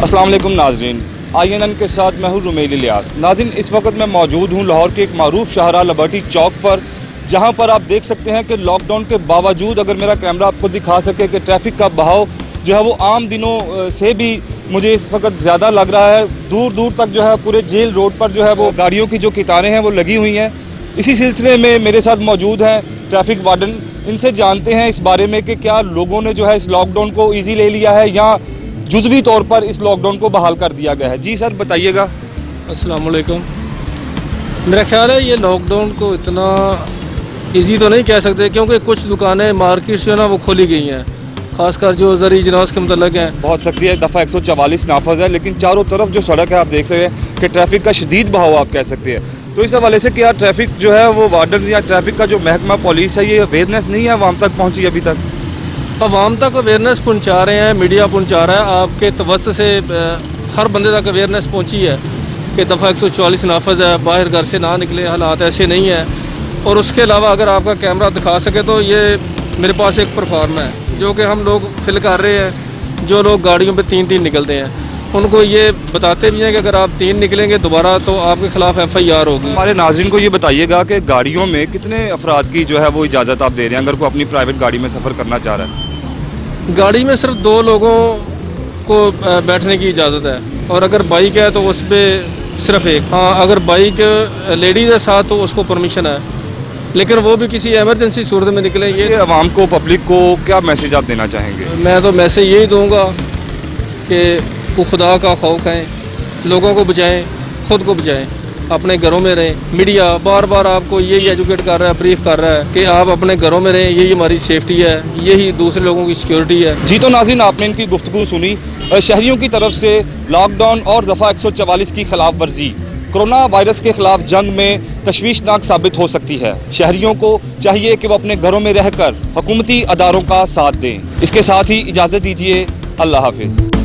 अस्सलाम वालेकुम नाज़रीन, INN के साथ मैं हूँ रुमेल इलियास। नाज़रीन, इस वक्त मैं मौजूद हूँ लाहौर के एक मारूफ शाहरा लिबर्टी चौक पर, जहाँ पर आप देख सकते हैं कि लॉकडाउन के बावजूद अगर मेरा कैमरा आपको दिखा सके कि ट्रैफिक का बहाव जो है वो आम दिनों से भी मुझे इस वक्त ज़्यादा लग रहा है। दूर दूर तक जो है पूरे जेल रोड पर जो है वो गाड़ियों की जो कतारें हैं वो लगी हुई हैं। इसी सिलसिले में मेरे साथ मौजूद हैं ट्रैफिक वार्डन। इनसे जानते हैं इस बारे में कि क्या लोगों ने जो है इस लॉकडाउन को ईजी ले लिया है या जुज़वी तौर पर इस लॉकडाउन को बहाल कर दिया गया है। जी सर, बताइएगा। अस्सलाम वालेकुम। मेरा ख्याल है ये लॉकडाउन को इतना इजी तो नहीं कह सकते, क्योंकि कुछ दुकानें मार्केट जो है ना वो खोली गई हैं, खासकर जो ज़री इजलास के मतलब हैं। बहुत सख्ती है, दफ़ा 144 नाफज है, लेकिन चारों तरफ जो सड़क है आप देख रहे हैं कि ट्रैफिक का शदीद बहाव आप कह सकते हैं। तो इस हवाले से क्या ट्रैफिक जो है वो वार्डन या ट्रैफिक का जो महकमा पुलिस है ये अवेयरनेस नहीं है आवाम तक पहुँची अभी तक? आवाम तक अवेयरनेस पहुंचा रहे हैं, मीडिया पहुंचा रहा है, आपके तवस्त से हर बंदे तक अवेयरनेस पहुंची है कि दफ़ा 144 नाफज है, बाहर घर से ना निकले, हालात ऐसे नहीं है। और उसके अलावा अगर आपका कैमरा दिखा सके तो ये मेरे पास एक परफॉर्म है जो कि हम लोग फिल कर रहे हैं। जो लोग गाड़ियों पे तीन निकलते हैं उनको ये बताते भी हैं कि अगर आप 3 निकलेंगे दोबारा तो आपके खिलाफ FIR होगी। हमारे नाज़रीन को ये बताइएगा कि गाड़ियों में कितने अफराद की जो है वो इजाज़त आप दे रहे हैं अगर कोई अपनी प्राइवेट गाड़ी में सफ़र करना चाह रहा है? गाड़ी में सिर्फ 2 लोगों को बैठने की इजाज़त है, और अगर बाइक है तो उस पर सिर्फ 1। हाँ, अगर बाइक लेडीज़ है साथ तो उसको परमिशन है, लेकिन वो भी किसी एमरजेंसी सूरत में निकले। ये आवाम को, पब्लिक को क्या मैसेज आप देना चाहेंगे? मैं तो मैसेज यही दूंगा कि खुदा का खौफ करें, लोगों को बचाएं, ख़ुद को बचाएं, अपने घरों में रहें। मीडिया बार बार आपको यही एजुकेट कर रहा है, ब्रीफ कर रहा है कि आप अपने घरों में रहें, यही हमारी सेफ्टी है, यही दूसरे लोगों की सिक्योरिटी है। जी तो नाज़रीन, आपने इनकी गुफ्तगू सुनी। शहरियों की तरफ से लॉकडाउन और दफ़ा 144 की खिलाफ वर्जी कोरोना वायरस के खिलाफ जंग में तशवीशनाक साबित हो सकती है। शहरियों को चाहिए कि वो अपने घरों में रहकर हुकूमती अदारों का साथ दें। इसके साथ ही इजाज़त दीजिए। अल्लाह हाफिज़।